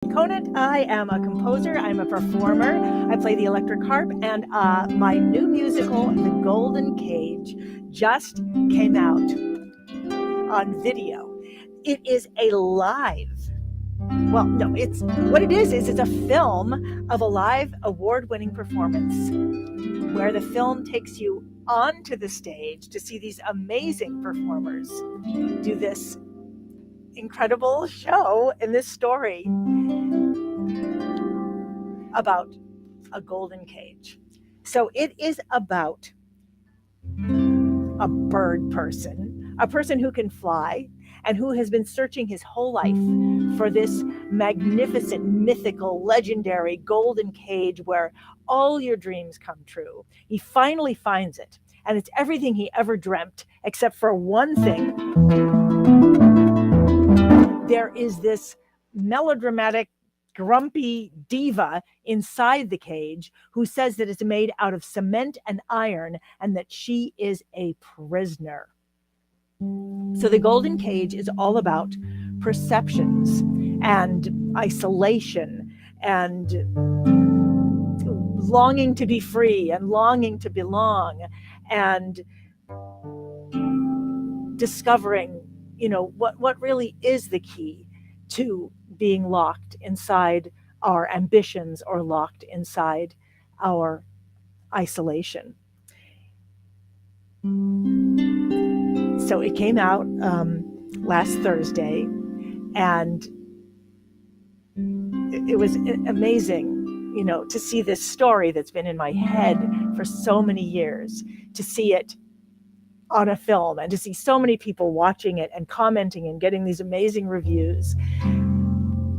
Henson-Conant. I am a composer. I'm a performer. I play the electric harp, and my new musical, The Golden Cage, just came out on video. It is a live. Well, no, it's what it is it's a film of a live award-winning performance where the film takes you onto the stage to see these amazing performers do this incredible show in this story about a golden cage. So it is about a bird person, a person who can fly and who has been searching his whole life for this magnificent, mythical, legendary golden cage where all your dreams come true. He finally finds it, and it's everything he ever dreamt, except for one thing. There is this melodramatic, grumpy diva inside the cage who says that it's made out of cement and iron and that she is a prisoner. So the golden cage is all about perceptions and isolation and longing to be free and longing to belong and discovering, what really is the key to being locked inside our ambitions or locked inside our isolation. So it came out last Thursday, and it was amazing, to see this story that's been in my head for so many years, to see it on a film and to see so many people watching it and commenting and getting these amazing reviews.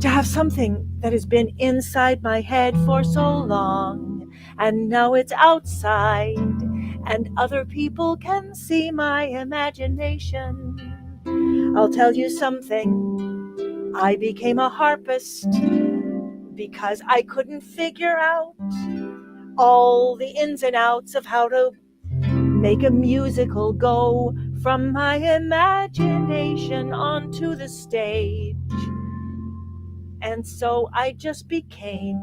To have something that has been inside my head for so long, and now it's outside, and other people can see my imagination. I'll tell you something. I became a harpist because I couldn't figure out all the ins and outs of how to make a musical go from my imagination onto the stage. And so I just became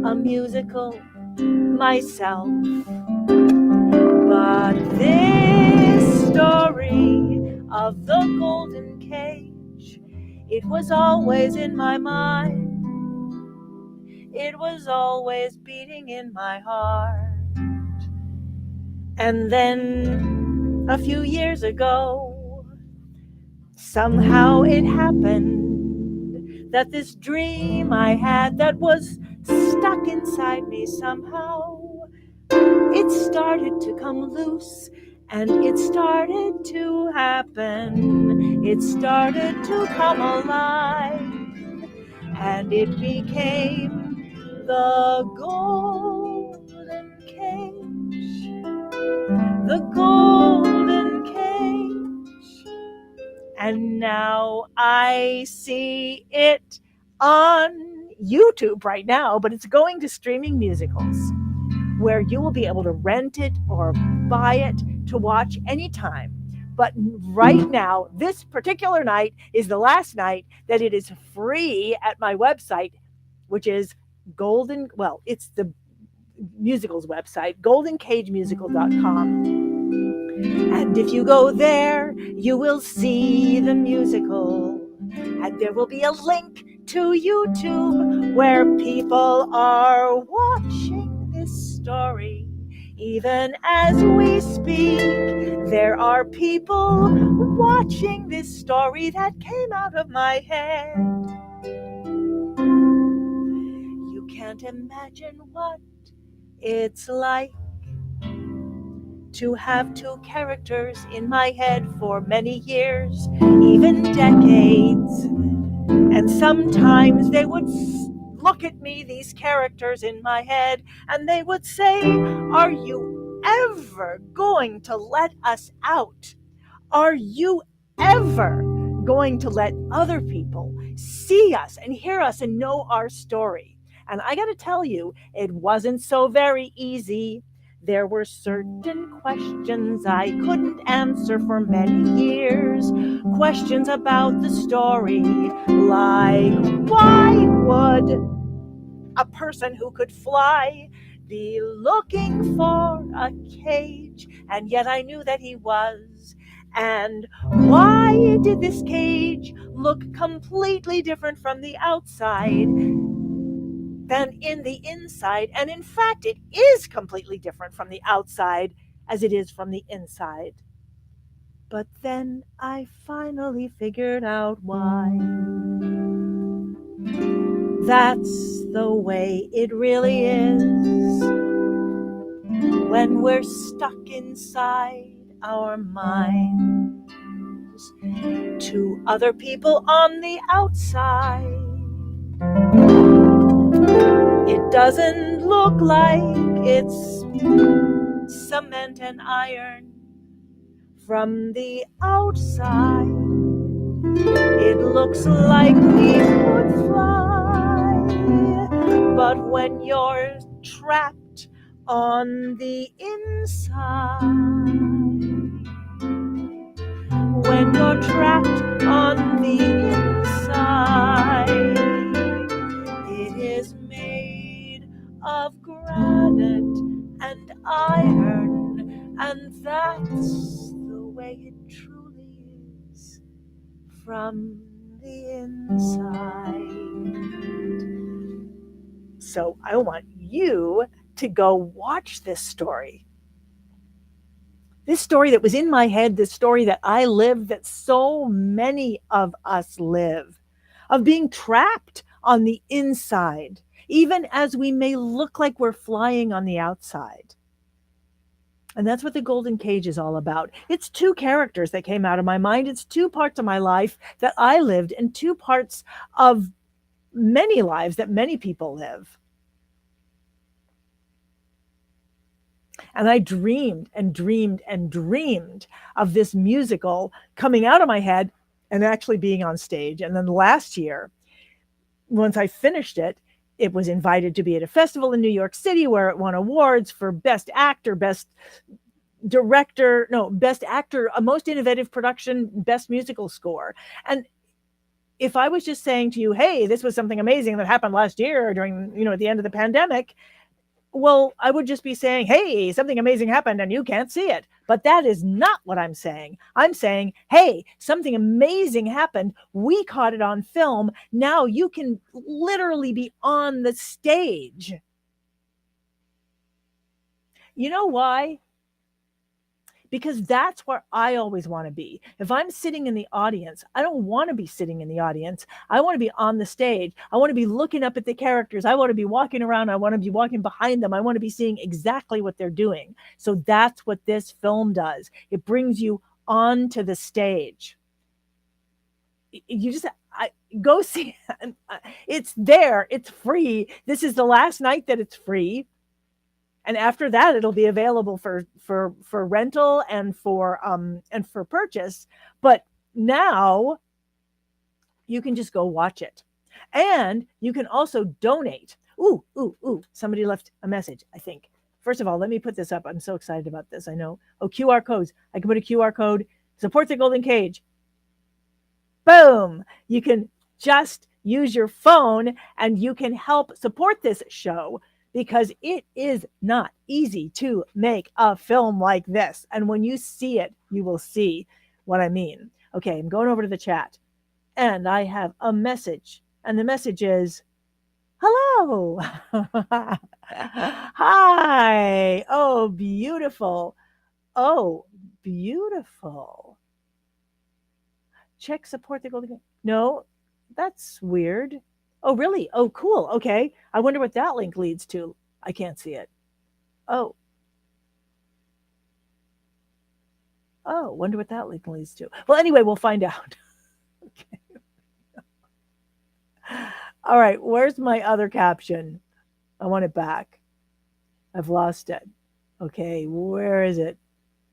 a musical myself. But this story of the golden cage, it was always in my mind. It was always beating in my heart. And then a few years ago, somehow it happened that this dream I had that was stuck inside me somehow, it started to come loose, and it started to happen. It started to come alive, and it became the golden cage. The golden cage. And now I see it on YouTube right now, but it's going to streaming musicals where you will be able to rent it or buy it to watch anytime. But right now, this particular night is the last night that it is free at my website, which is it's the musicals website, goldencagemusical.com. And if you go there, you will see the musical, and there will be a link to YouTube where people are watching this story. Even as we speak, there are people watching this story that came out of my head. You can't imagine what it's like to have two characters in my head for many years, even decades. And sometimes they would look at me, these characters in my head, and they would say, "Are you ever going to let us out? Are you ever going to let other people see us and hear us and know our story?" And I got to tell you, it wasn't so very easy. There were certain questions I couldn't answer for many years. Questions about the story, like why would a person who could fly be looking for a cage? And yet I knew that he was. And why did this cage look completely different from the outside than in the inside? And in fact, it is completely different from the outside as it is from the inside. But then I finally figured out why. That's the way it really is when we're stuck inside our minds to other people on the outside. It doesn't look like it's cement and iron from the outside. It looks like we could fly, but when you're trapped on the inside, when you're trapped on the inside, it is made of granite and iron, and that's the way it truly is from the inside. So I want you to go watch this story. This story that was in my head, this story that I lived, that so many of us live, of being trapped on the inside, even as we may look like we're flying on the outside. And that's what The Golden Cage is all about. It's two characters that came out of my mind. It's two parts of my life that I lived, and two parts of many lives that many people live. And I dreamed and dreamed and dreamed of this musical coming out of my head and actually being on stage. And then last year, once I finished it, it was invited to be at a festival in New York City where it won awards for Best Actor, Best Director, Best Actor, a Most Innovative Production, Best Musical Score. And if I was just saying to you, hey, this was something amazing that happened last year during, at the end of the pandemic, well, I would just be saying, hey, something amazing happened and you can't see it. But that is not what I'm saying. I'm saying, hey, something amazing happened. We caught it on film. Now you can literally be on the stage. You know why? Because that's where I always want to be. If I'm sitting in the audience, I don't want to be sitting in the audience. I want to be on the stage. I want to be looking up at the characters. I want to be walking around. I want to be walking behind them. I want to be seeing exactly what they're doing. So that's what this film does. It brings you onto the stage. You just go see it. It's there. It's free. This is the last night that it's free. And after that, it'll be available for rental and for purchase. But now you can just go watch it, and you can also donate. Ooh! Somebody left a message. I think. First of all, let me put this up. I'm so excited about this. I know. Oh, QR codes. I can put a QR code. Support the Golden Cage. Boom! You can just use your phone, and you can help support this show. Because it is not easy to make a film like this. And when you see it, you will see what I mean. Okay, I'm going over to the chat. And I have a message. And the message is, hello. Hi. Oh, beautiful. Oh, beautiful. Check support the Golden. No, that's weird. Oh, really? Oh, cool. Okay. I wonder what that link leads to. I can't see it. Oh, wonder what that link leads to. Well, anyway, we'll find out. Okay. All right. Where's my other caption? I want it back. I've lost it. Okay. Where is it?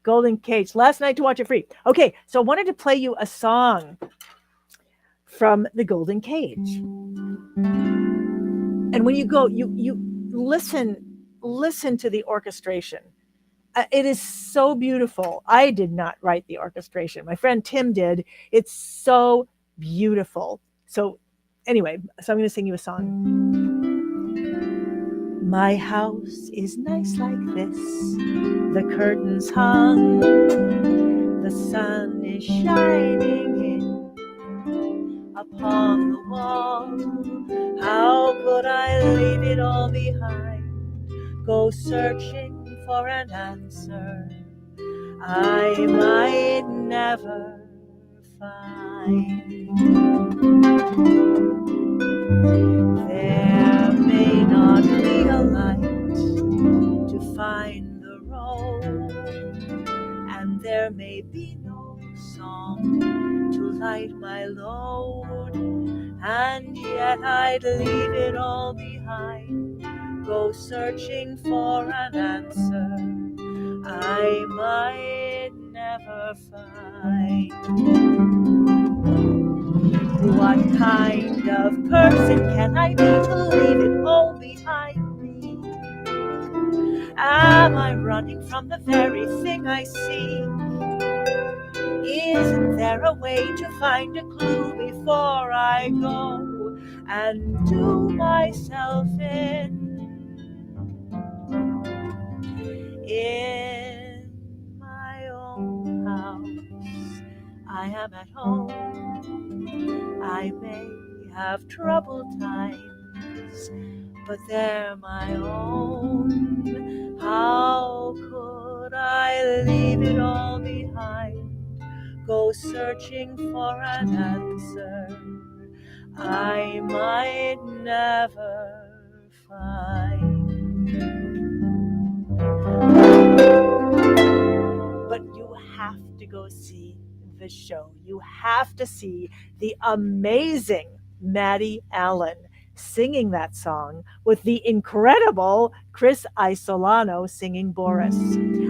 Golden Cage. Last night to watch it free. Okay. So I wanted to play you a song from The Golden Cage. And when you go, you listen to the orchestration. It is so beautiful. I did not write the orchestration. My friend Tim did. It's so beautiful. So, anyway, so I'm going to sing you a song. My house is nice like this. The curtains hung. The sun is shining in upon the wall. How could I leave it all behind? Go searching for an answer I might never find. There may not be a light to find the road, and there may be no song to light my load, and yet I'd leave it all behind, go searching for an answer I might never find. What kind of person can I be to leave it all behind me? Am I running from the very thing I see? Isn't there a way to find a clue before I go and do myself in my own house? I am at home. I may have troubled times, but they're my own. How could I leave it all behind? Go searching for an answer I might never find. But you have to go see the show. You have to see the amazing Maddie Allen singing that song with the incredible Chris Isolano singing Boris.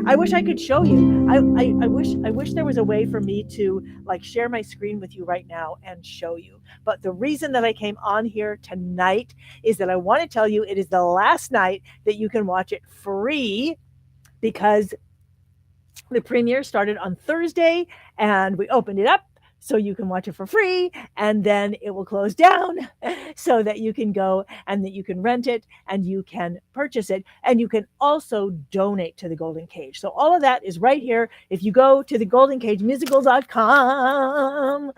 I wish I could show you. I wish there was a way for me to like share my screen with you right now and show you. But the reason that I came on here tonight is that I want to tell you it is the last night that you can watch it free, because the premiere started on Thursday and we opened it up so you can watch it for free, and then it will close down so that you can go and that you can rent it and you can purchase it, and you can also donate to the Golden Cage. So all of that is right here. If you go to thegoldencagemusical.com,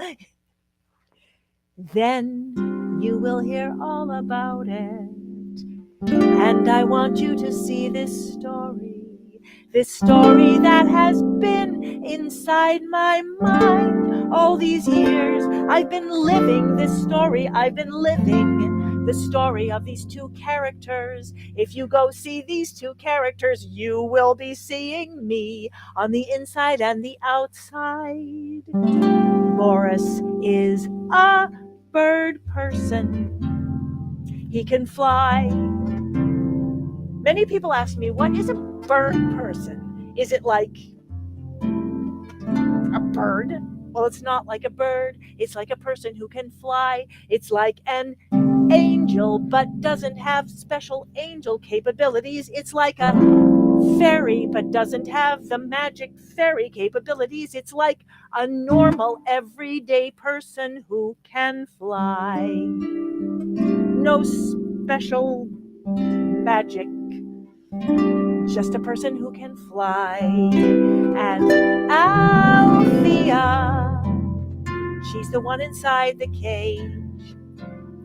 then you will hear all about it. And I want you to see this story that has been inside my mind all these years. I've been living this story. I've been living the story of these two characters. If you go see these two characters, you will be seeing me on the inside and the outside. Boris is a bird person. He can fly. Many people ask me, what is a bird person? Is it like a bird? Well, it's not like a bird. It's like a person who can fly. It's like an angel, but doesn't have special angel capabilities. It's like a fairy, but doesn't have the magic fairy capabilities. It's like a normal, everyday person who can fly. No special magic. Just a person who can fly. And Althea, she's the one inside the cage.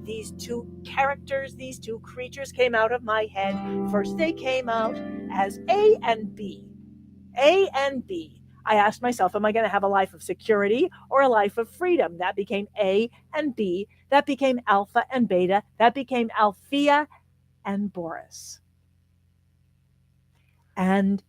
These two characters, these two creatures came out of my head. First they came out as A and B. A and B. I asked myself, am I going to have a life of security or a life of freedom? That became A and B. That became Alpha and Beta. That became Althea and Boris. And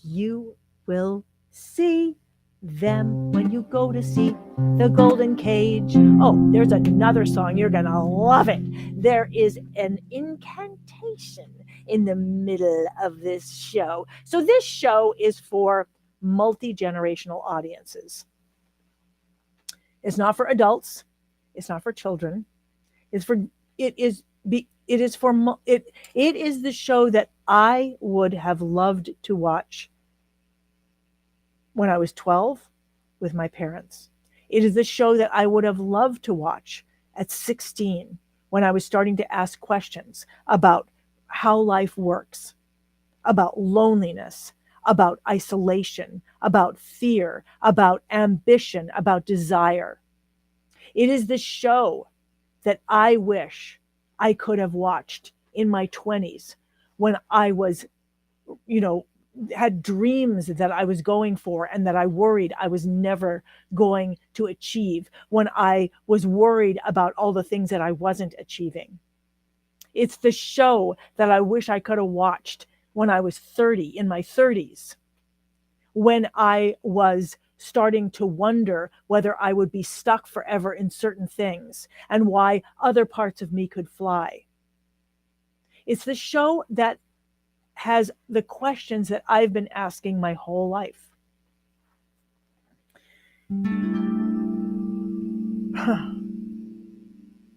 you will see them when you go to see the Golden Cage. Oh, there's another song. You're going to love it. There is an incantation in the middle of this show. So this show is for multi-generational audiences. It's not for adults. It's not for children. It it is for it is the show that I would have loved to watch when I was 12 with my parents. It is the show that I would have loved to watch at 16 when I was starting to ask questions about how life works, about loneliness, about isolation, about fear, about ambition, about desire. It is the show that I wish I could have watched in my 20s when I was, had dreams that I was going for and that I worried I was never going to achieve, when I was worried about all the things that I wasn't achieving. It's the show that I wish I could have watched when I was 30, in my 30s, when I was starting to wonder whether I would be stuck forever in certain things and why other parts of me could fly. It's the show that has the questions that I've been asking my whole life.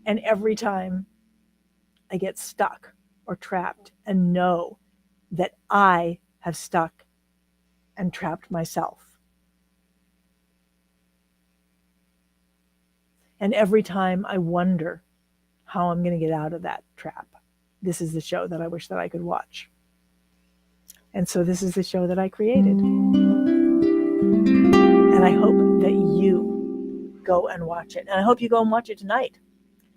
And every time I get stuck or trapped and know that I have stuck and trapped myself. And every time I wonder how I'm going to get out of that trap, this is the show that I wish that I could watch. And so this is the show that I created. And I hope that you go and watch it. And I hope you go and watch it tonight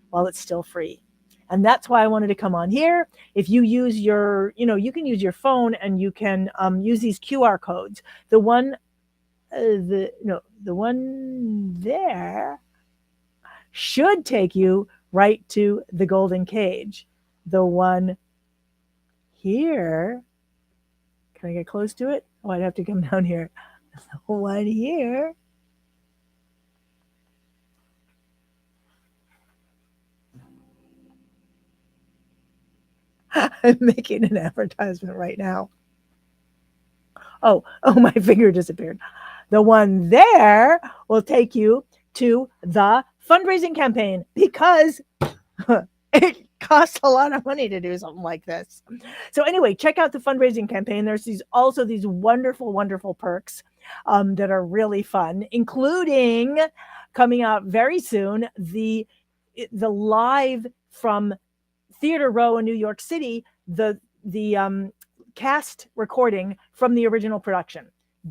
while it's still free. And that's why I wanted to come on here. If you use your, you can use your phone and you can use these QR codes. The one there should take you right to the Golden Cage. The one here, can I get close to it? Oh, I'd have to come down here. The one here I'm making an advertisement right now. Oh, my finger disappeared. The one there will take you to the fundraising campaign because it costs a lot of money to do something like this. So anyway, check out the fundraising campaign. There's also these wonderful, wonderful perks that are really fun, including coming out very soon, the live from Theater Row in New York City, the cast recording from the original production.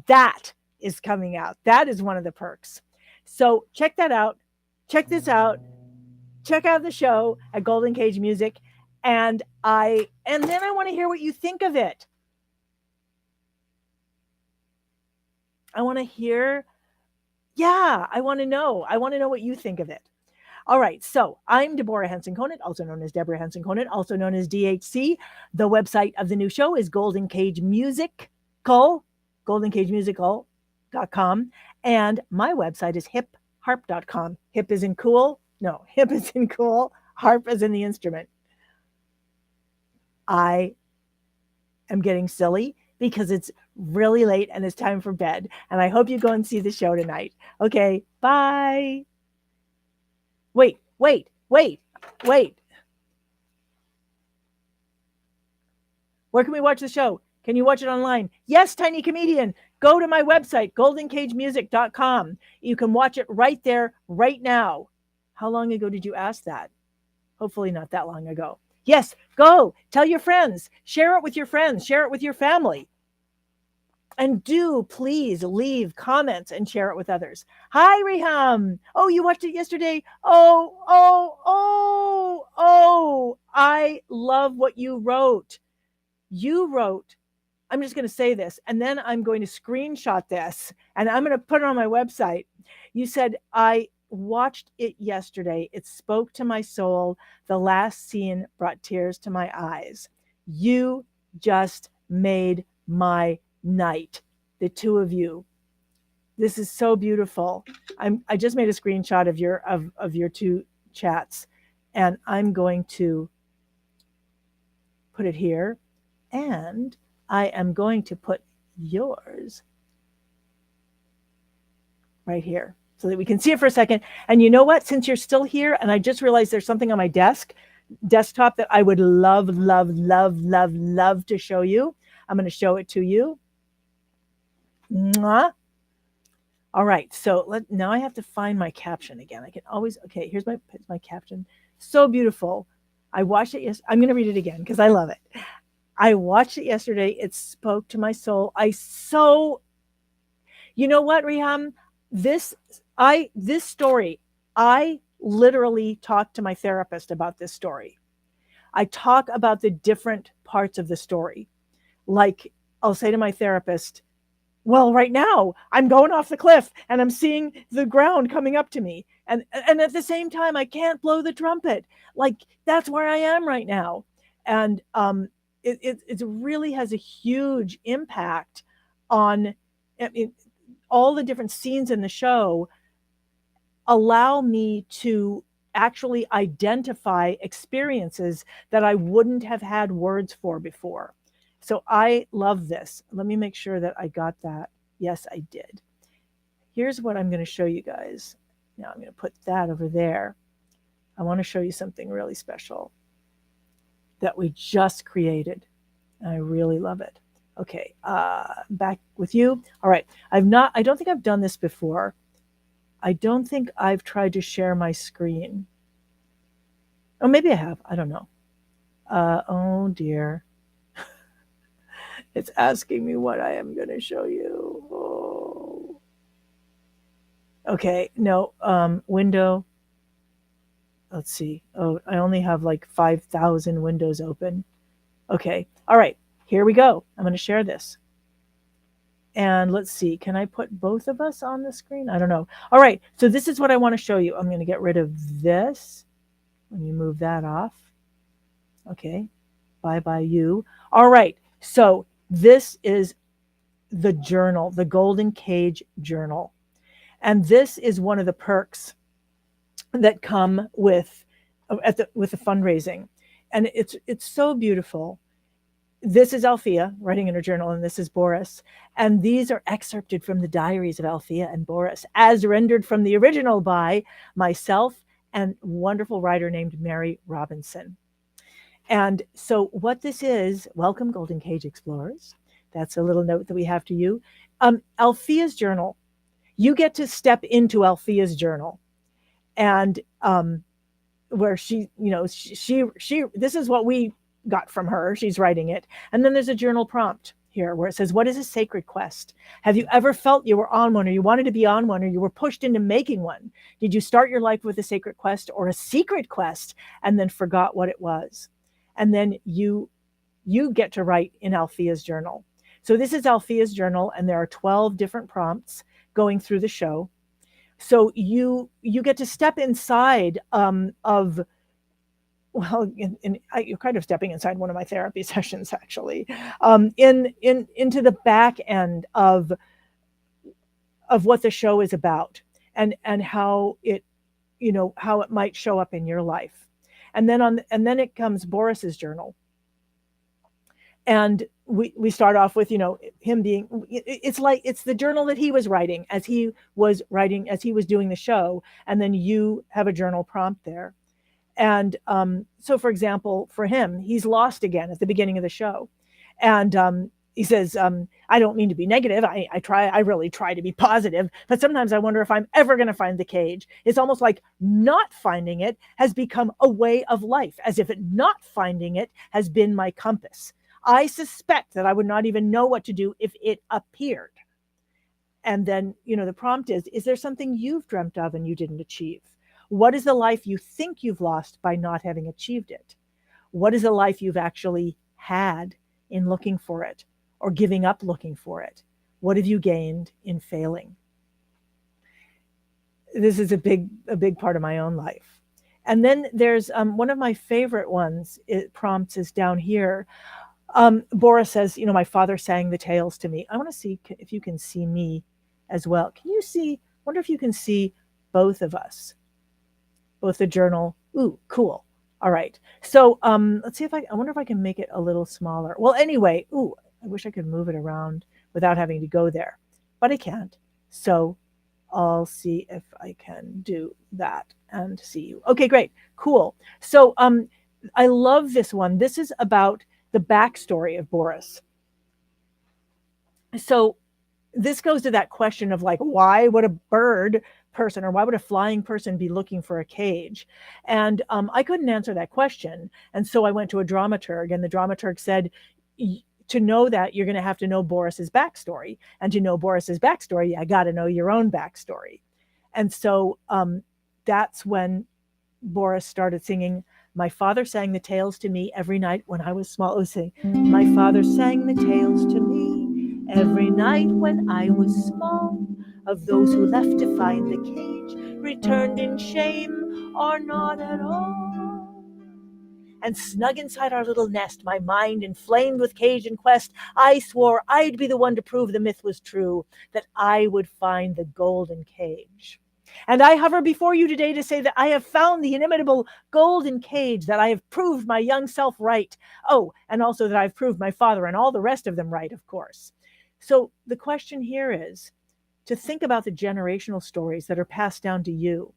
That is coming out. That is one of the perks. So check that out. Check this out. Check out the show at Golden Cage Music. And then I want to hear what you think of it. I want to hear. Yeah, I want to know. I want to know what you think of it. All right, so I'm Deborah Henson-Conant, also known as Deborah Henson-Conant, also known as DHC. The website of the new show is Golden Cage Musical, goldencagemusical.com. And my website is hipharp.com. Hip is in cool. No, hip is in cool. Harp is in the instrument. I am getting silly because it's really late and it's time for bed. And I hope you go and see the show tonight. Okay, bye. Wait. Where can we watch the show? Can you watch it online? Yes, Tiny Comedian. Go to my website, goldencagemusic.com. You can watch it right there, right now. How long ago did you ask that? Hopefully not that long ago. Yes, go. Tell your friends. Share it with your friends. Share it with your family. And do please leave comments and share it with others. Hi, Reham. Oh, you watched it yesterday. Oh, I love what you wrote. You wrote, I'm just going to say this, and then I'm going to screenshot this, and I'm going to put it on my website. You said, I watched it yesterday. It spoke to my soul. The last scene brought tears to my eyes. You just made my night, the two of you. This is so beautiful. I just made a screenshot of your two chats, and I'm going to put it here, and I am going to put yours right here so that we can see it for a second. And you know what? Since you're still here, and I just realized there's something on my desk, desktop that I would love, love, love, love, love to show you. I'm going to show it to you. Mwah. All right, so now I have to find my caption again. I can always, okay, here's my caption. So beautiful. I watched it. Yes, I'm going to read it again because I love it. I watched it yesterday. It spoke to my soul. You know what, Riham? This story, I literally talked to my therapist about this story. I talk about the different parts of the story. Like, I'll say to my therapist, well, right now I'm going off the cliff and I'm seeing the ground coming up to me. And at the same time, I can't blow the trumpet. Like, that's where I am right now. And it really has a huge impact on all the different scenes in the show allow me to actually identify experiences that I wouldn't have had words for before. So I love this. Let me make sure that I got that. Yes, I did. Here's what I'm going to show you guys. Now I'm going to put that over there. I want to show you something really special that we just created. I really love it. Okay, back with you. All right, I don't think I've done this before. I don't think I've tried to share my screen. Oh, maybe I have. I don't know. Oh dear. It's asking me what I am going to show you. Oh. Okay, no, window. Let's see. Oh, I only have like 5,000 windows open. Okay, all right, here we go. I'm going to share this. And let's see, can I put both of us on the screen? I don't know. All right, so this is what I want to show you. I'm going to get rid of this. Let me move that off. Okay, bye-bye you. All right, so this is the journal, the Golden Cage Journal. And this is one of the perks that come with the fundraising. And it's so beautiful. This is Althea writing in her journal, and this is Boris. And these are excerpted from the diaries of Althea and Boris, as rendered from the original by myself and a wonderful writer named Mary Robinson. And so what this is, welcome Golden Cage Explorers. That's a little note that we have to you. Althea's journal. You get to step into Althea's journal, and where she this is what we got from her. She's writing it, and then there's a journal prompt here where it says, "What is a sacred quest? Have you ever felt you were on one, or you wanted to be on one, or you were pushed into making one? Did you start your life with a sacred quest or a secret quest, and then forgot what it was?" And then you get to write in Althea's journal. So this is Althea's journal, and there are 12 different prompts going through the show. So you get to step inside of, well, you're kind of stepping inside one of my therapy sessions, actually, into the back end of what the show is about, and how it might show up in your life. And then it comes Boris's journal. And we start off with, him being, it's the journal that he was writing as he was doing the show. And then you have a journal prompt there. And so, for example, for him, he's lost again at the beginning of the show. And he says, I don't mean to be negative. I really try to be positive, but sometimes I wonder if I'm ever going to find the cage. It's almost like not finding it has become a way of life, as if not finding it has been my compass. I suspect that I would not even know what to do if it appeared. And then, the prompt is there something you've dreamt of and you didn't achieve? What is the life you think you've lost by not having achieved it? What is the life you've actually had in looking for it or giving up looking for it? What have you gained in failing? This is a big part of my own life. And then there's one of my favorite ones. Prompts is down here. Boris says, my father sang the tales to me. I want to see if you can see me as well. Can you see? Wonder if you can see both of us, both the journal. Ooh, cool. All right. So let's see if I wonder if I can make it a little smaller. Well, anyway, I wish I could move it around without having to go there, but I can't. So I'll see if I can do that and see you. Okay, great. Cool. So I love this one. This is about the backstory of Boris. So this goes to that question of like, why would a bird person or why would a flying person be looking for a cage? And I couldn't answer that question. And so I went to a dramaturg, and the dramaturg said, to know that, you're going to have to know Boris's backstory. And to know Boris's backstory, I got to know your own backstory. And so that's when Boris started singing, "My father sang the tales to me every night when I was small." Oh, say, "My father sang the tales to me every night when I was small, of those who left to find the cage, returned in shame or not at all. And snug inside our little nest, my mind inflamed with cage and quest, I swore I'd be the one to prove the myth was true, that I would find the golden cage. And I hover before you today to say that I have found the inimitable golden cage, that I have proved my young self right. Oh, and also that I've proved my father and all the rest of them right, of course." So the question here is to think about the generational stories that are passed down to you,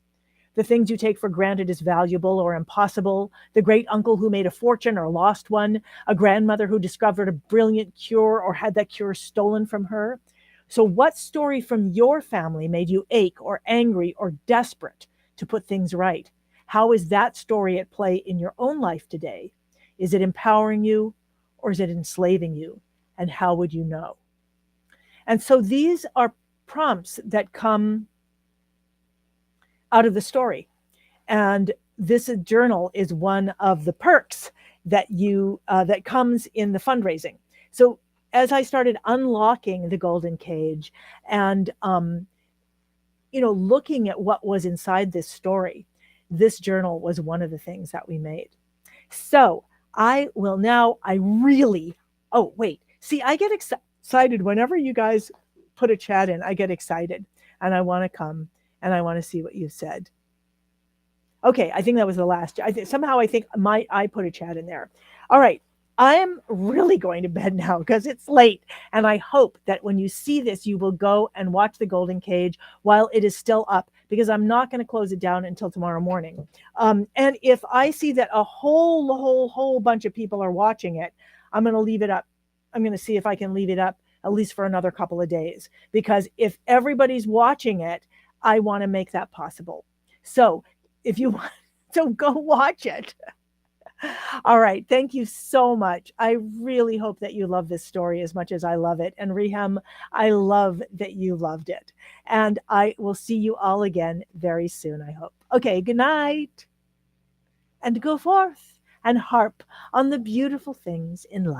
the things you take for granted as valuable or impossible, the great uncle who made a fortune or lost one, a grandmother who discovered a brilliant cure or had that cure stolen from her. So what story from your family made you ache or angry or desperate to put things right? How is that story at play in your own life today? Is it empowering you or is it enslaving you? And how would you know? And so these are prompts that come out of the story. And this journal is one of the perks that that comes in the fundraising. So as I started unlocking the golden cage and looking at what was inside this story, this journal was one of the things that we made. So I will now, oh, wait. See, I get excited whenever you guys put a chat in. I get excited and I want to come and I want to see what you said. Okay, I think that was the last. I think I put a chat in there. All right, I am really going to bed now because it's late, and I hope that when you see this, you will go and watch the Golden Cage while it is still up, because I'm not going to close it down until tomorrow morning. And if I see that a whole bunch of people are watching it, I'm going to leave it up. I'm going to see if I can leave it up at least for another couple of days, because if everybody's watching it, I want to make that possible. So if you want, so go watch it. All right. Thank you so much. I really hope that you love this story as much as I love it. And Reham, I love that you loved it. And I will see you all again very soon, I hope. Okay. Good night. And go forth and harp on the beautiful things in life.